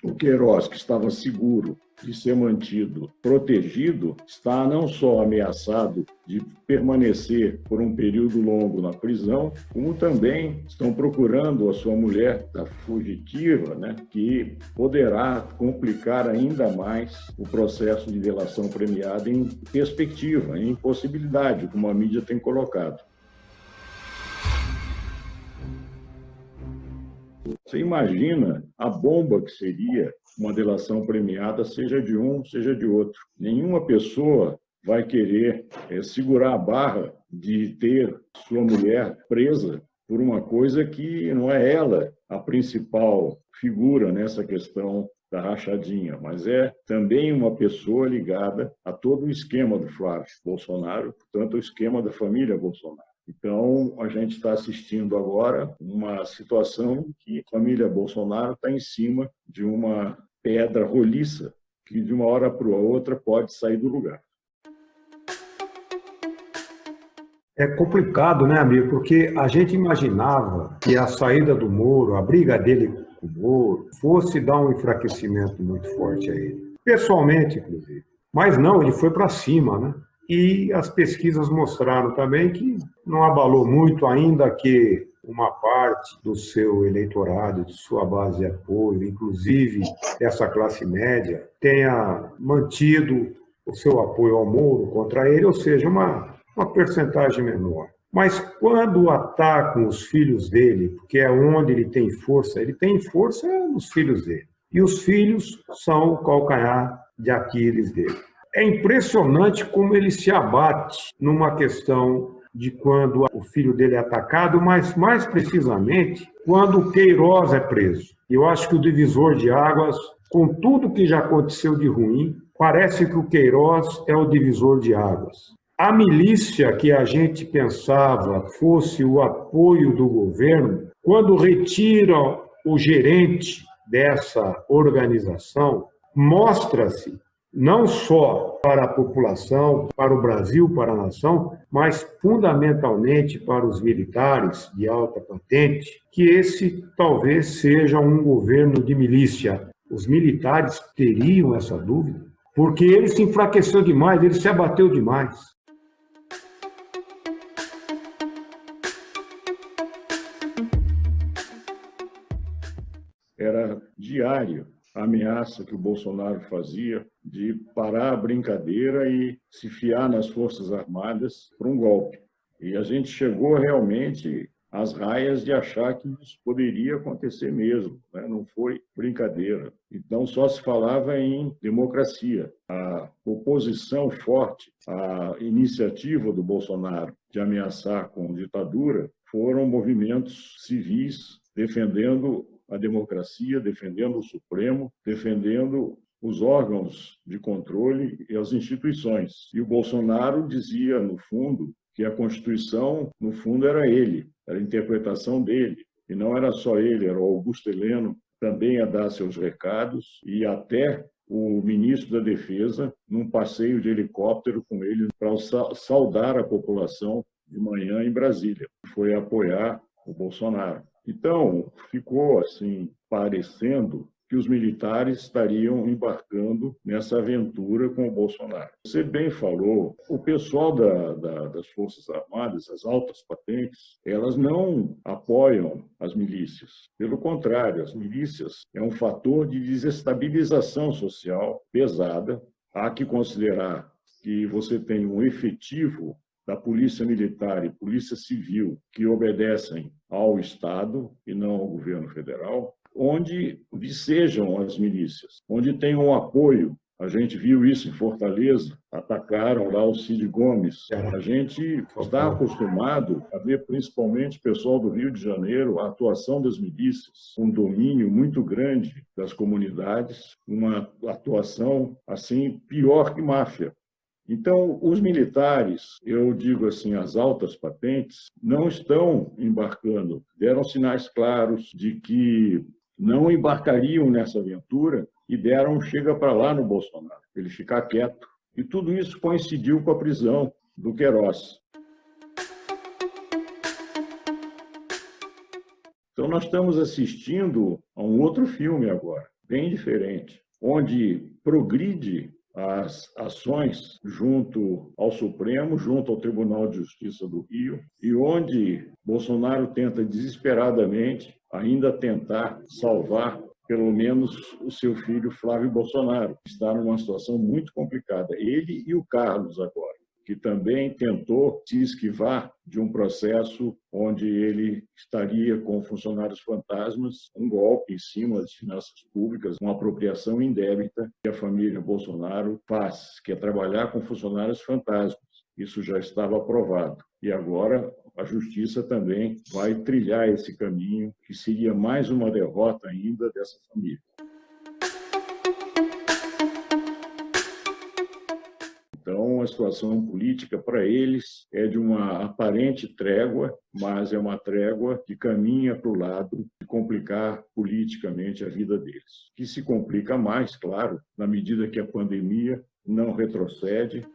O Queiroz, que estava seguro de ser mantido protegido, está não só ameaçado de permanecer por um período longo na prisão, como também estão procurando a sua mulher, a fugitiva, que poderá complicar ainda mais o processo de delação premiada em perspectiva, em possibilidade, como a mídia tem colocado. Você imagina a bomba que seria uma delação premiada, seja de um, seja de outro. Nenhuma pessoa vai querer segurar a barra de ter sua mulher presa por uma coisa que não é ela a principal figura nessa questão da rachadinha, mas é também uma pessoa ligada a todo o esquema do Flávio Bolsonaro, portanto, o esquema da família Bolsonaro. Então, a gente está assistindo agora uma situação que a família Bolsonaro está em cima de uma pedra roliça que, de uma hora para outra, pode sair do lugar. É complicado, né, amigo? Porque a gente imaginava que a saída do Moro, a briga dele com o Moro, fosse dar um enfraquecimento muito forte a ele. Pessoalmente, inclusive. Mas não, ele foi para cima, né? E as pesquisas mostraram também que não abalou muito, ainda que uma parte do seu eleitorado, de sua base de apoio, inclusive essa classe média, tenha mantido o seu apoio ao Moro contra ele, ou seja, uma percentagem menor. Mas quando atacam os filhos dele, porque é onde ele tem força nos filhos dele. E os filhos são o calcanhar de Aquiles dele. É impressionante como ele se abate numa questão de quando o filho dele é atacado, mas mais precisamente quando o Queiroz é preso. Eu acho que o divisor de águas, com tudo que já aconteceu de ruim, parece que o Queiroz é o divisor de águas. A milícia que a gente pensava fosse o apoio do governo, quando retira o gerente dessa organização, mostra-se não só para a população, para o Brasil, para a nação, mas fundamentalmente para os militares de alta patente, que esse talvez seja um governo de milícia. Os militares teriam essa dúvida, porque ele se enfraqueceu demais, ele se abateu demais. Era diário a ameaça que o Bolsonaro fazia de parar a brincadeira e se fiar nas Forças Armadas para um golpe. E a gente chegou realmente às raias de achar que isso poderia acontecer mesmo, né? Não foi brincadeira. Então, só se falava em democracia. A oposição forte à iniciativa do Bolsonaro de ameaçar com ditadura foram movimentos civis defendendo a democracia, defendendo o Supremo, defendendo os órgãos de controle e as instituições. E o Bolsonaro dizia, no fundo, que a Constituição, no fundo, era ele, era a interpretação dele. E não era só ele, era o Augusto Heleno também a dar seus recados e até o ministro da Defesa num passeio de helicóptero com ele para saudar a população de manhã em Brasília. Foi apoiar o Bolsonaro. Então, ficou assim, parecendo que os militares estariam embarcando nessa aventura com o Bolsonaro. Você bem falou, o pessoal das Forças Armadas, as altas patentes, elas não apoiam as milícias. Pelo contrário, as milícias é um fator de desestabilização social pesada. Há que considerar que você tem um efetivo da Polícia Militar e Polícia Civil que obedecem ao Estado e não ao governo federal, onde vicejam as milícias, onde tem um apoio. A gente viu isso em Fortaleza, atacaram lá o Cid Gomes. A gente está acostumado a ver, principalmente o pessoal do Rio de Janeiro, a atuação das milícias, um domínio muito grande das comunidades, uma atuação assim pior que máfia. Então, os militares, eu digo assim, as altas patentes, não estão embarcando. Deram sinais claros de que não embarcariam nessa aventura e deram um chega para lá no Bolsonaro, ele ficar quieto. E tudo isso coincidiu com a prisão do Queiroz. Então, nós estamos assistindo a um outro filme agora. bem diferente, onde progride as ações junto ao Supremo, junto ao Tribunal de Justiça do Rio, e onde Bolsonaro tenta desesperadamente ainda tentar salvar pelo menos o seu filho Flávio Bolsonaro, que está numa situação muito complicada. Ele e o Carlos agora, que também tentou se esquivar de um processo onde ele estaria com funcionários fantasmas, um golpe em cima das finanças públicas, uma apropriação indébita que a família Bolsonaro faz, que é trabalhar com funcionários fantasmas. Isso já estava aprovado. E agora a Justiça também vai trilhar esse caminho, que seria mais uma derrota ainda dessa família. Então, a situação política para eles é de uma aparente trégua, mas é uma trégua que caminha para o lado de complicar politicamente a vida deles. Que se complica mais, claro, na medida que a pandemia não retrocede